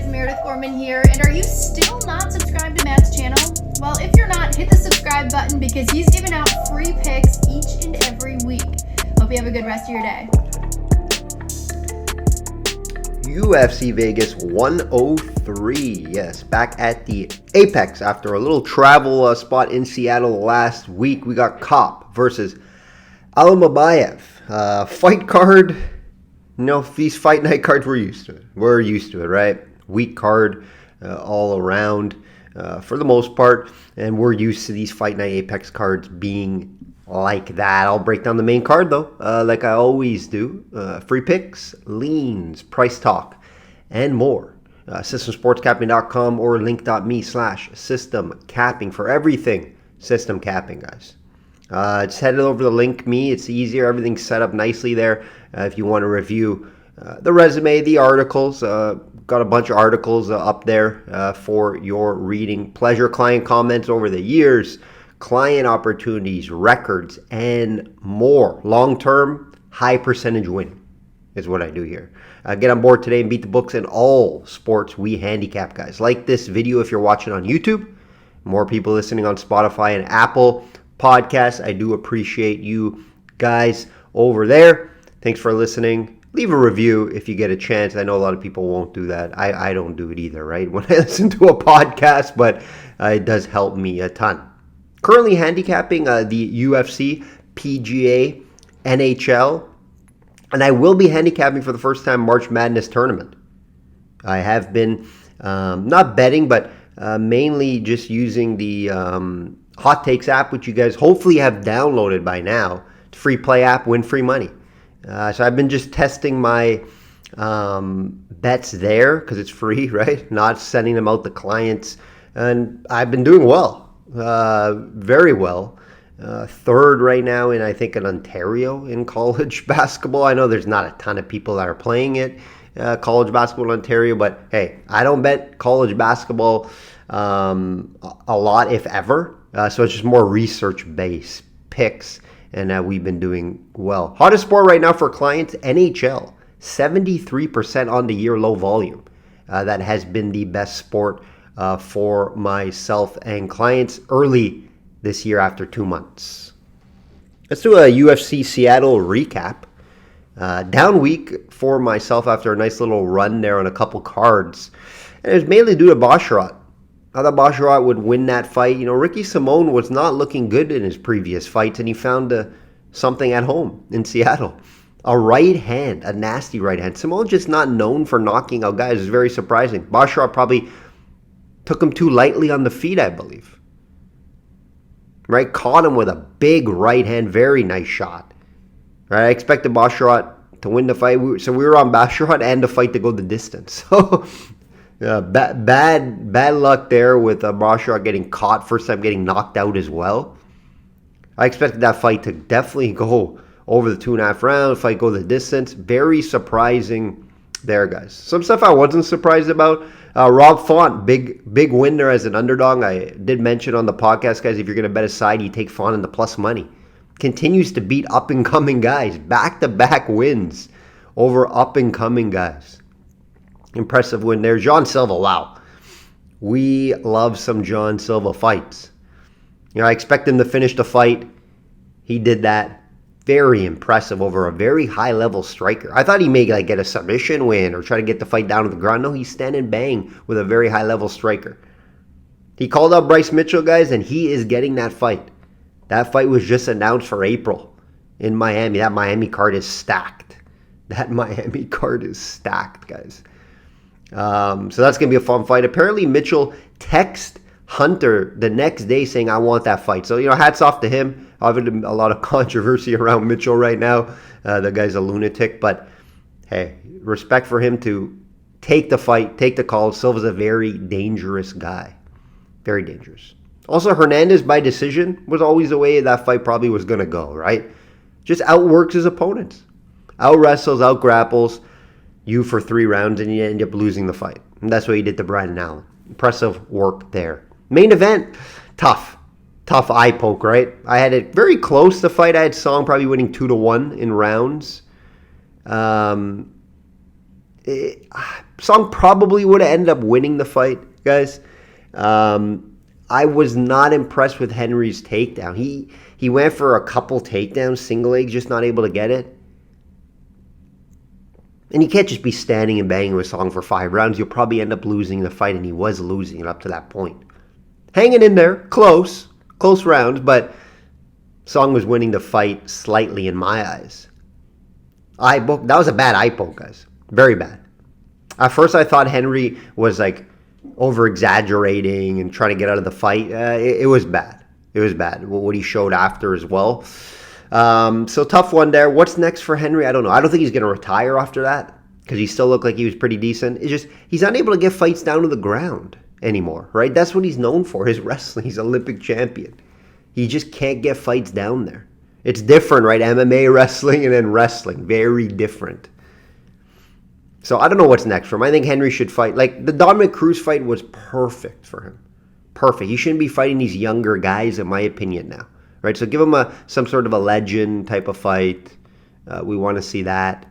guys, Meredith Gorman here, and are you still not subscribed to Matt's channel? Well, if you're not, hit the subscribe button because he's giving out free picks each and every week. Hope you have a good rest of your day. UFC Vegas 103, yes, back at the Apex after a little travel spot in Seattle last week. We got Kopp versus Alamabayev. Fight card, these fight night cards, we're used to it. We're used to it, right? Weak card all around for the most part, and we're used to these fight night Apex cards being like that. I'll break down the main card though, like I always do. Free picks, leans, price talk, and more. Systemsportscapping.com or link.me/systemcapping for everything system capping, guys. Just head over to link me. It's easier. Everything's set up nicely there. If you want to review the resume, the articles, got a bunch of articles up there for your reading pleasure. Client comments over the years, client opportunities, records, and more. Long-term, high percentage win is what I do here. Get on board today and beat the books in all sports we handicap, guys. Like this video if you're watching on YouTube. More people listening on Spotify and Apple Podcasts. I do appreciate you guys over there. Thanks for listening. Leave a review if you get a chance. I know a lot of people won't do that. I don't do it either, right? When I listen to a podcast, but it does help me a ton. Currently handicapping the UFC, PGA, NHL, and I will be handicapping for the first time March Madness tournament. I have been not betting, but mainly just using the Hot Takes app, which you guys hopefully have downloaded by now. It's a free play app, win free money. So I've been just testing my bets there because it's free, right? Not sending them out to clients. And I've been doing well, very well. Third right now in, I think, in Ontario in college basketball. I know there's not a ton of people that are playing it, college basketball in Ontario, but hey, I don't bet college basketball a lot, if ever. So it's just more research-based picks, and we've been doing well. Hottest sport right now for clients, NHL. 73% on the year, low volume. That has been the best sport for myself and clients early this year after 2 months. Let's do a UFC Seattle recap. Down week for myself after a nice little run there on a couple cards. And it was mainly due to Basharat. I thought Basharat would win that fight. Ricky Simone was not looking good in his previous fights, and he found something at home in Seattle. A right hand, a nasty right hand. Simone just not known for knocking out guys. It's very surprising. Basharat probably took him too lightly on the feet, I believe. Right? Caught him with a big right hand. Very nice shot. Right? I expected Basharat to win the fight. So we were on Basharat and the fight to go the distance. So bad luck there with Basharat getting caught. First time getting knocked out as well. I expected that fight to definitely go over the 2.5 rounds. Fight go the distance. Very surprising there, guys. Some stuff I wasn't surprised about. Rob Font, big win there as an underdog. I did mention on the podcast, guys, if you're going to bet a side, you take Font in the plus money. Continues to beat up-and-coming guys. Back-to-back wins over up-and-coming guys. Impressive win there. John Silva, wow. We love some John Silva fights. I expect him to finish the fight. He did that. Very impressive over a very high-level striker. I thought he may get a submission win or try to get the fight down to the ground. No, he's standing bang with a very high-level striker. He called out Bryce Mitchell, guys, and he is getting that fight. That fight was just announced for April in Miami. That Miami card is stacked. Guys. So that's going to be a fun fight. Apparently, Mitchell texted Hunter the next day saying, I want that fight. So, hats off to him. Obviously, a lot of controversy around Mitchell right now. The guy's a lunatic. But, hey, respect for him to take the fight, take the call. Silva's a very dangerous guy. Very dangerous. Also, Hernandez, by decision, was always the way that fight probably was going to go, right? Just outworks his opponents. Out-wrestles, out-grapples you for 3 rounds, and you end up losing the fight. And that's what he did to Brandon Allen. Impressive work there. Main event, tough eye poke, right? I had it very close, the fight. I had Song probably winning 2-1 in rounds. Song probably would have ended up winning the fight, guys. I was not impressed with Henry's takedown. He went for a couple takedowns, single legs, just not able to get it. And you can't just be standing and banging with Song for 5 rounds. You'll probably end up losing the fight, and he was losing it up to that point. Hanging in there, close rounds, but Song was winning the fight slightly in my eyes. Eye poke, that was a bad eye poke, guys. Very bad. At first, I thought Henry was like over-exaggerating and trying to get out of the fight. It was bad. It was bad. What he showed after as well. So tough one there. What's next for Henry? I don't know. I don't think he's going to retire after that because he still looked like he was pretty decent. It's just he's unable to get fights down to the ground anymore, right? That's what he's known for, his wrestling. He's Olympic champion. He just can't get fights down there. It's different, right? MMA wrestling and then wrestling. Very different. So I don't know what's next for him. I think Henry should fight. Like, the Dominic Cruz fight was perfect for him. Perfect. He shouldn't be fighting these younger guys, in my opinion, now. Right? So give him some sort of a legend type of fight. We want to see that.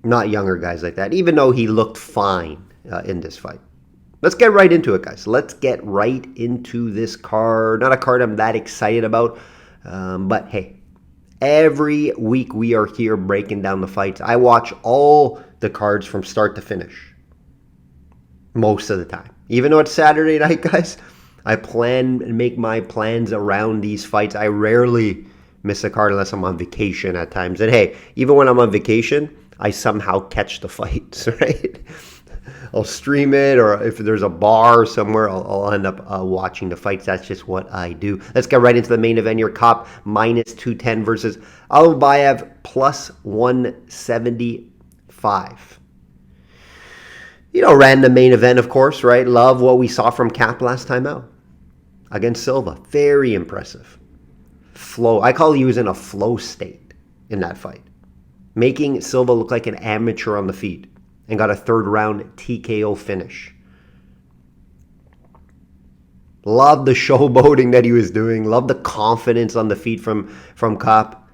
Not younger guys like that, even though he looked fine in this fight. Let's get right into it, guys. Let's get right into this card. Not a card I'm that excited about, but hey, every week we are here breaking down the fights. I watch all the cards from start to finish. Most of the time. Even though it's Saturday night, guys, I plan and make my plans around these fights. I rarely miss a card unless I'm on vacation at times. And hey, even when I'm on vacation, I somehow catch the fights, right? I'll stream it, or if there's a bar somewhere, I'll end up watching the fights. That's just what I do. Let's get right into the main event here. Kopp minus 210 versus Albayev plus 175. You know, random main event, of course, right? Love what we saw from Cap last time out against Silva. Very impressive. Flow. I call he was in a flow state in that fight, making Silva look like an amateur on the feet, and got a third round TKO finish. Love the showboating that he was doing. Love the confidence on the feet from Kopp.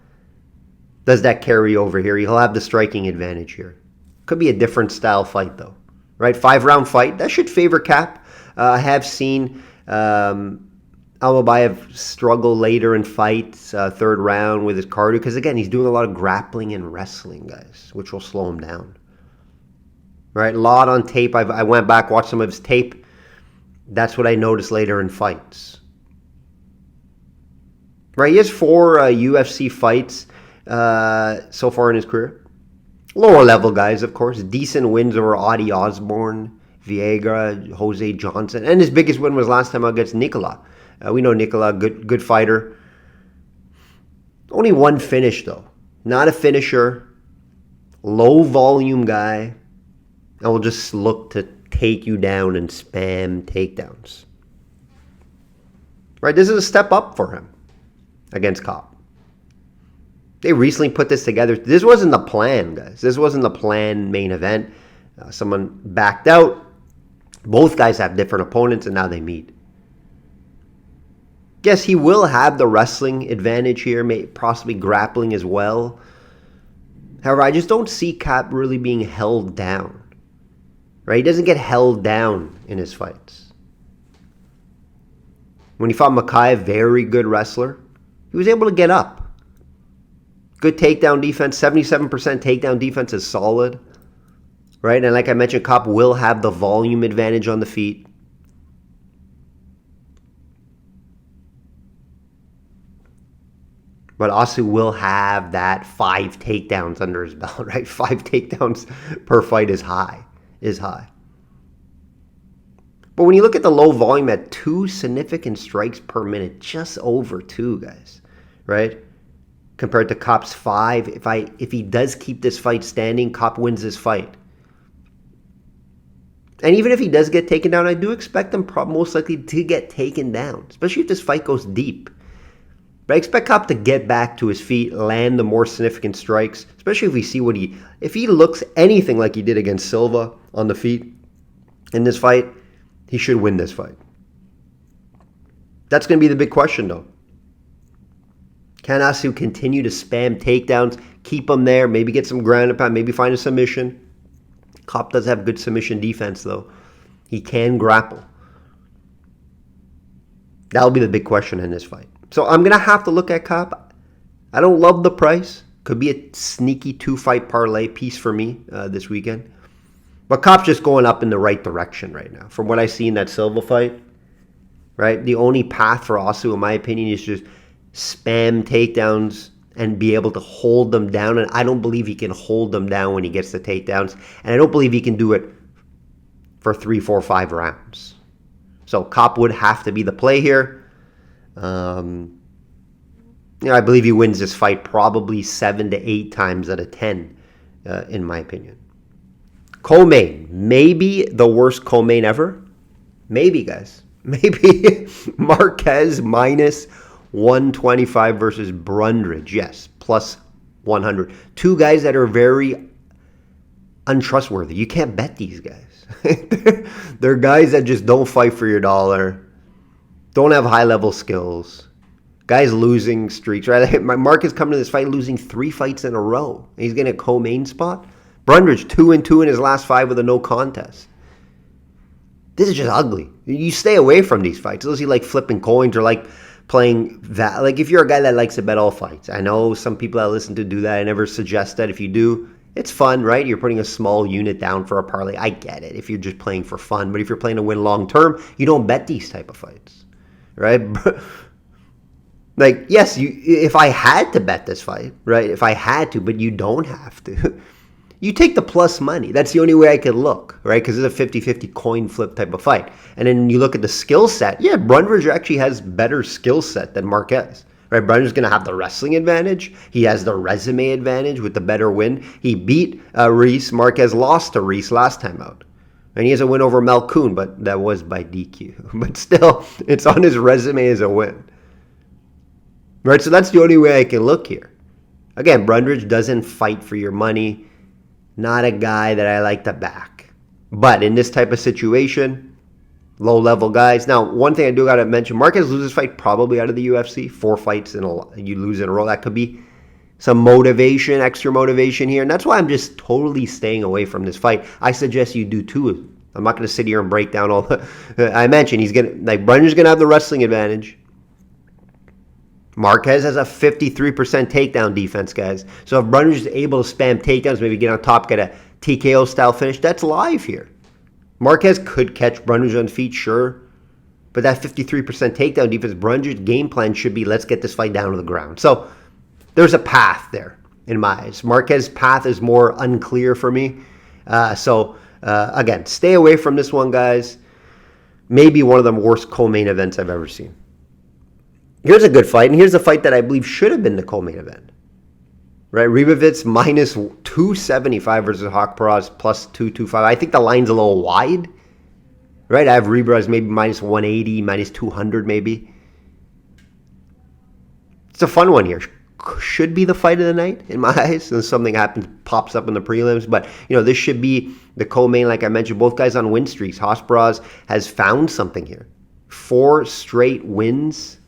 Does that carry over here? He'll have the striking advantage here. Could be a different style fight though. Right? 5-round fight. That should favor Cap. I have seen Albayev struggle later in fights, third round with his cardio. Because again, he's doing a lot of grappling and wrestling, guys, which will slow him down. Right, a lot on tape. I went back, watched some of his tape. That's what I noticed later in fights. Right, he has 4 UFC fights so far in his career. Lower level guys, of course. Decent wins over Audie Osborne, Viagra, Jose Johnson. And his biggest win was last time against Nicola. We know Nicola, good fighter. Only one finish, though. Not a finisher. Low volume guy. And will just look to take you down and spam takedowns. Right, this is a step up for him against Kopp. They recently put this together. This wasn't the plan, guys. This wasn't the planned main event. Someone backed out. Both guys have different opponents, and now they meet. Yes, he will have the wrestling advantage here, possibly grappling as well. However, I just don't see Kopp really being held down. Right? He doesn't get held down in his fights. When he fought Makaev, very good wrestler, he was able to get up. Good takedown defense. 77% takedown defense is solid. Right? And like I mentioned, Kopp will have the volume advantage on the feet. But Asu will have that 5 takedowns under his belt, right? 5 takedowns per fight is high. But when you look at the low volume at 2 significant strikes per minute, just over 2, guys, right? Compared to Kopp's 5, if he does keep this fight standing, Kopp wins this fight. And even if he does get taken down, I do expect him most likely to get taken down, especially if this fight goes deep. But I expect Kopp to get back to his feet, land the more significant strikes, especially if we see if he looks anything like he did against Silva on the feet in this fight, he should win this fight. That's going to be the big question, though. Can Asu continue to spam takedowns, keep him there, maybe get some ground and pound, maybe find a submission. Kopp does have good submission defense, though. He can grapple. That'll be the big question in this fight. So I'm going to have to look at Kopp. I don't love the price. Could be a sneaky 2-fight parlay piece for me this weekend. But Kopp's just going up in the right direction right now. From what I see in that Silva fight, right? The only path for Osu, in my opinion, is just spam takedowns and be able to hold them down. And I don't believe he can hold them down when he gets the takedowns. And I don't believe he can do it for 3, 4, 5 rounds. So Kopp would have to be the play here. I believe he wins this fight probably 7 to 8 times out of 10, in my opinion. Co-main, maybe the worst co-main ever. Maybe, guys. Maybe Marquez minus 125 versus Brundage. Yes, plus 100. 2 guys that are very untrustworthy. You can't bet these guys. They're guys that just don't fight for your dollar, don't have high-level skills. Guys losing streaks, right? Marquez coming to this fight losing 3 fights in a row. He's getting a co-main spot. Brundage 2-2 in his last 5 with a no contest. This is just ugly. You stay away from these fights unless you like flipping coins or like playing that. Like if you're a guy that likes to bet all fights. I know some people that listen to do that. I never suggest that. If you do, it's fun, right? You're putting a small unit down for a parlay. I get it if you're just playing for fun. But if you're playing to win long term, you don't bet these type of fights, right? Like, yes, if I had to bet this fight, right? If I had to, but you don't have to. You take the plus money. That's the only way I could look, right? Because it's a 50-50 coin flip type of fight. And then you look at the skill set. Yeah, Brundage actually has better skill set than Marquez, right? Brundage's going to have the wrestling advantage. He has the resume advantage with the better win. He beat Reese. Marquez lost to Reese last time out. And he has a win over Malkoun, but that was by DQ. But still, it's on his resume as a win. Right, so that's the only way I can look here. Again, Brundage doesn't fight for your money. Not a guy that I like to back. But in this type of situation, low-level guys. Now, one thing I do got to mention, Marquez loses fight probably out of the UFC. 4 fights you lose in a row. That could be some motivation, extra motivation here. And that's why I'm just totally staying away from this fight. I suggest you do too. I'm not going to sit here and break down all the... I mentioned Brundage's going to have the wrestling advantage. Marquez has a 53% takedown defense, guys. So if Brundage is able to spam takedowns, maybe get on top, get a TKO style finish, that's live here. Marquez could catch Brundage on feet, sure. But that 53% takedown defense, Brundage's game plan should be, let's get this fight down to the ground. So there's a path there in my eyes. Marquez's path is more unclear for me. Again, stay away from this one, guys. Maybe one of the worst co-main events I've ever seen. Here's a good fight, and here's a fight that I believe should have been the co-main event. Right, Ribovitz minus 275 versus Haqparast plus 225. I think the line's a little wide. Right, I have Ribovitz maybe minus 180, minus 200 maybe. It's a fun one here. Should be the fight of the night in my eyes. And something happens, pops up in the prelims. But, this should be the co-main. Like I mentioned, both guys on win streaks. Haqparast has found something here. 4 straight wins.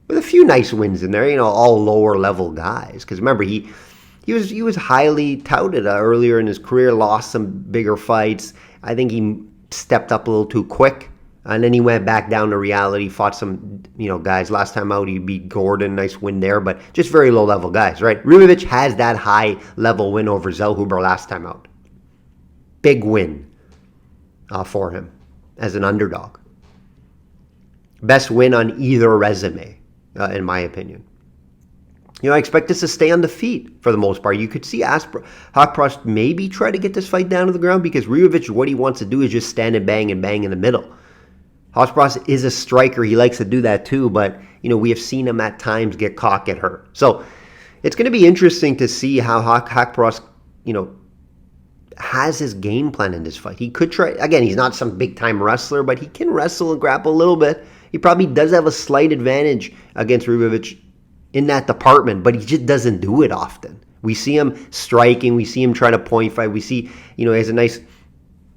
With a few nice wins in there, all lower level guys. Because remember, he was highly touted earlier in his career, lost some bigger fights. I think he stepped up a little too quick, and then he went back down to reality. Fought some guys. Last time out, he beat Gordon, nice win there, but just very low level guys, right? Ribovitz has that high level win over Zellhuber last time out. Big win for him as an underdog. Best win on either resume. In my opinion. I expect this to stay on the feet for the most part. You could see Haqparast maybe try to get this fight down to the ground because Ribovitz, what he wants to do is just stand and bang in the middle. Haqparast is a striker. He likes to do that too, but, we have seen him at times get caught, get hurt. So it's going to be interesting to see how Haqparast, has his game plan in this fight. He could try, again, he's not some big-time wrestler, but he can wrestle and grapple a little bit. He probably does have a slight advantage against Ribovitz in that department, but he just doesn't do it often. We see him striking. We see him trying to point fight. We see, he has a nice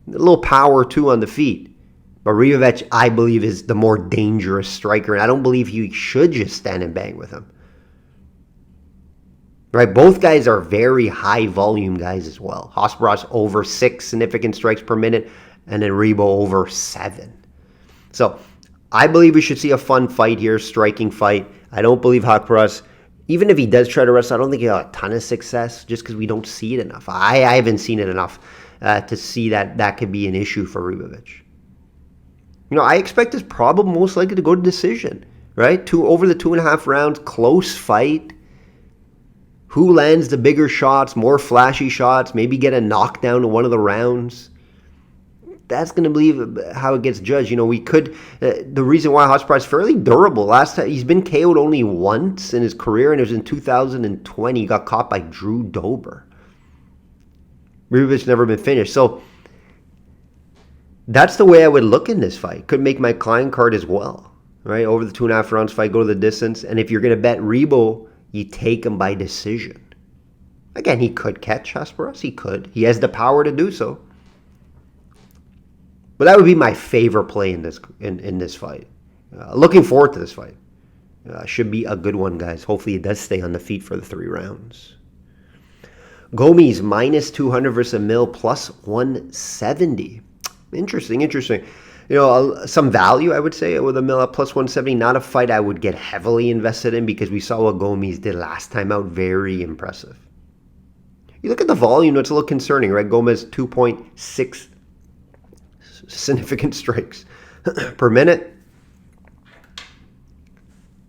little power, too, on the feet. But Ribovitz, I believe, is the more dangerous striker, and I don't believe he should just stand and bang with him. Right, both guys are very high volume guys as well. Hosparas over 6 significant strikes per minute, and then Rebo over 7. So I believe we should see a fun fight here, striking fight. I don't believe Hosparas, even if he does try to wrestle, I don't think he'll have a ton of success just because we don't see it enough. I haven't seen it enough to see that could be an issue for Ribovic. I expect this probably most likely to go to decision, right? Over the 2.5 rounds, close fight. Who lands the bigger shots, more flashy shots, maybe get a knockdown in one of the rounds. That's going to be how it gets judged. We could, the reason why Hosparas is fairly durable. Last time, he's been KO'd only once in his career, and it was in 2020. He got caught by Drew Dober. Ribovic never been finished. So that's the way I would look in this fight. Could make my client card as well, right? Over the 2.5 rounds fight, go to the distance. And if you're going to bet Rebo, you take him by decision. Again, he could catch Hosparas. He could. He has the power to do so. But that would be my favorite play in this fight. Looking forward to this fight. Should be a good one, guys. Hopefully, it does stay on the feet for the 3 rounds. Gomes minus 200 versus Emil plus 170. Interesting. Some value, I would say, with Emil at plus 170. Not a fight I would get heavily invested in because we saw what Gomes did last time out. Very impressive. You look at the volume, it's a little concerning, right? Gomes 2.6 significant strikes per minute.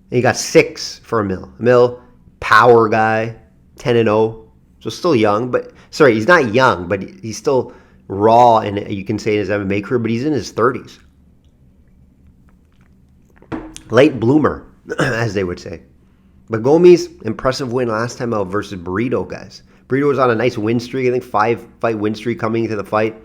And you got 6 for Emil. Emil, power guy, 10-0. So still young, but sorry, he's not young, but he's still raw, and you can say in his MMA career, but he's in his 30s. Late bloomer, as they would say. But Gomes, impressive win last time out versus Brito, guys. Brito was on a nice win streak, I think 5-fight win streak coming into the fight,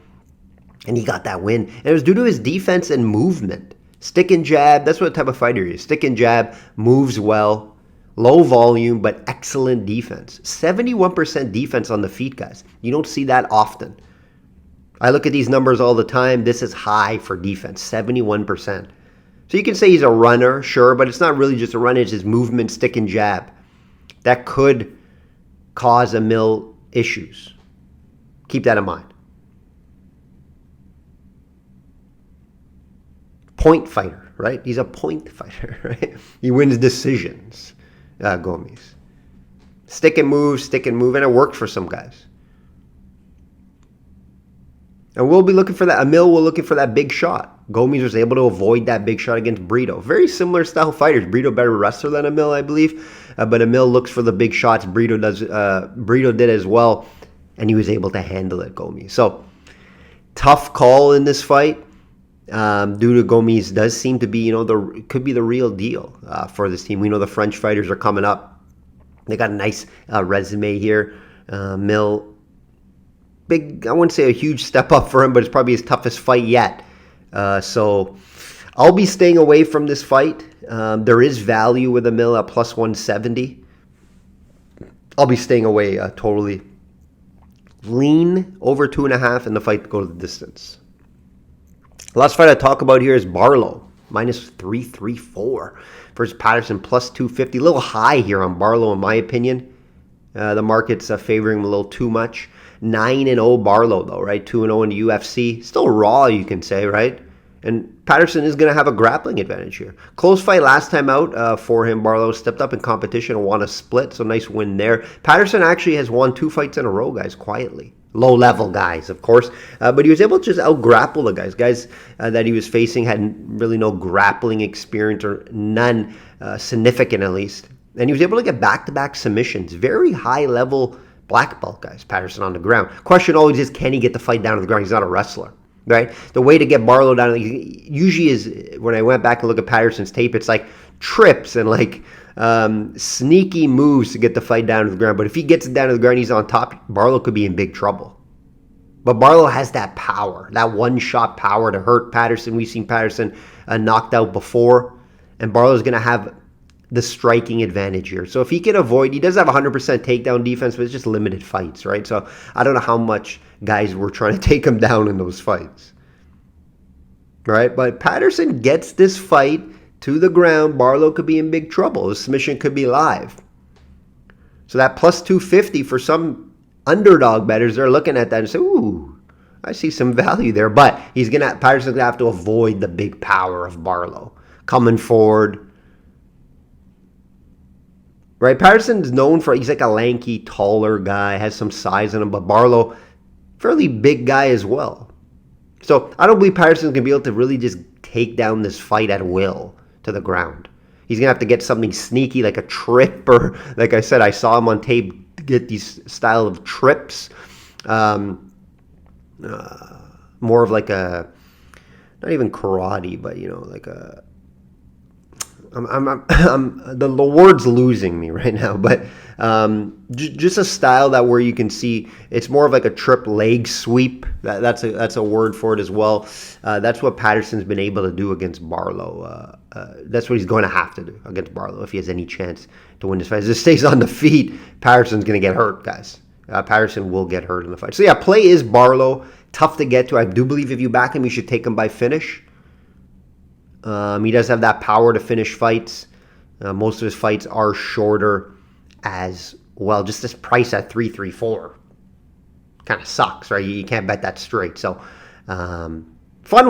and he got that win. And it was due to his defense and movement. Stick and jab, that's what type of fighter he is. Stick and jab, moves well, low volume, but excellent defense. 71% defense on the feet, guys. You don't see that often. I look at these numbers all the time. This is high for defense, 71%. So you can say he's a runner, sure, but it's not really just a run. It's his movement, stick, and jab. That could cause Emil issues. Keep that in mind. Point fighter, right? He's a point fighter, right? He wins decisions, Gomes. Stick and move, and it worked for some guys. And we'll be looking for that. Emil will looking for that big shot. Gomes was able to avoid that big shot against Brito. Very similar style fighters. Brito better wrestler than Emil, I believe. But Emil looks for the big shots. Brito did as well. And he was able to handle it, Gomes. So, tough call in this fight. Due to Gomes does seem to be, could be the real deal for this team. We know the French fighters are coming up. They got a nice resume here. Emil, big, I wouldn't say a huge step up for him, but it's probably his toughest fight yet. So I'll be staying away from this fight. There is value with Emil at plus 170. I'll be staying away totally. Lean over 2.5 and the fight to go to the distance. Last fight I talk about here is Barlow, minus 334 versus Patterson, plus 250. A little high here on Barlow, in my opinion. The market's favoring him a little too much. 9-0 Barlow, though, right? 2-0 in the UFC. Still raw, you can say, right? And Patterson is going to have a grappling advantage here. Close fight last time out for him. Barlow stepped up in competition and won a split, so nice win there. Patterson actually has won 2 fights in a row, guys, quietly. Low-level guys, of course. But he was able to just out-grapple the guys. Guys that he was facing had really no grappling experience, or none significant at least. And he was able to get back-to-back submissions. Very high-level black belt guys, Patterson on the ground. Question always is, can he get the fight down to the ground? He's not a wrestler, right? The way to get Barlow down usually is, when I went back and look at Patterson's tape, it's like trips and like sneaky moves to get the fight down to the ground. But if he gets it down to the ground, he's on top, Barlow could be in big trouble. But Barlow has that power, that one-shot power to hurt Patterson. We've seen Patterson knocked out before, and Barlow's going to have the striking advantage here. So if he can avoid, he does have 100% takedown defense, but it's just limited fights, right? So I don't know how much guys were trying to take him down in those fights, right? But Patterson gets this fight to the ground, Barlow could be in big trouble. The submission could be live. So that plus 250 for some underdog bettors, they're looking at that and say, ooh, I see some value there. But Patterson's going to have to avoid the big power of Barlow coming forward. Right, Patterson's known for, he's like a lanky, taller guy, has some size in him, but Barlow, fairly big guy as well. So I don't believe Patterson's going to be able to really just take down this fight at will to the ground. He's going to have to get something sneaky like a trip, or like I said, I saw him on tape get these style of trips. More of like a, not even karate, but, you know, like a, the word's losing me right now, but just a style that where you can see it's more of like a trip leg sweep. That's a word for it as well. That's what Patterson's been able to do against Barlow. That's what he's going to have to do against Barlow if he has any chance to win this fight. If it stays on the feet, Patterson's going to get hurt, guys. Patterson will get hurt in the fight. So yeah, play is Barlow. Tough to get to. I do believe if you back him, you should take him by finish. He does have that power to finish fights. Most of his fights are shorter as well. Just this price at 334 kind of sucks, right? You can't bet that straight. So, fun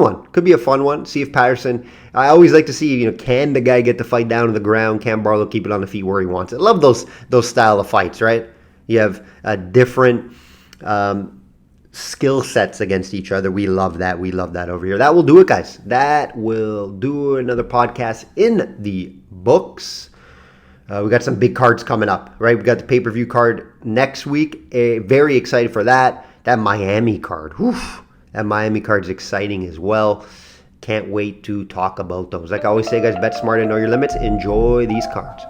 one. Could be a fun one. See if Patterson. I always like to see, you know, can the guy get the fight down to the ground? Can Barlow keep it on the feet where he wants it? I love those style of fights, right? You have different skill sets against each other. We love that. We love that over here. That will do it, guys. That will do another podcast in the books. We got some big cards coming up, right? We got the pay-per-view card next week. Very excited for that. That Miami card. Whew, that Miami card is exciting as well. Can't wait to talk about those. Like I always say, guys, bet smart and know your limits. Enjoy these cards.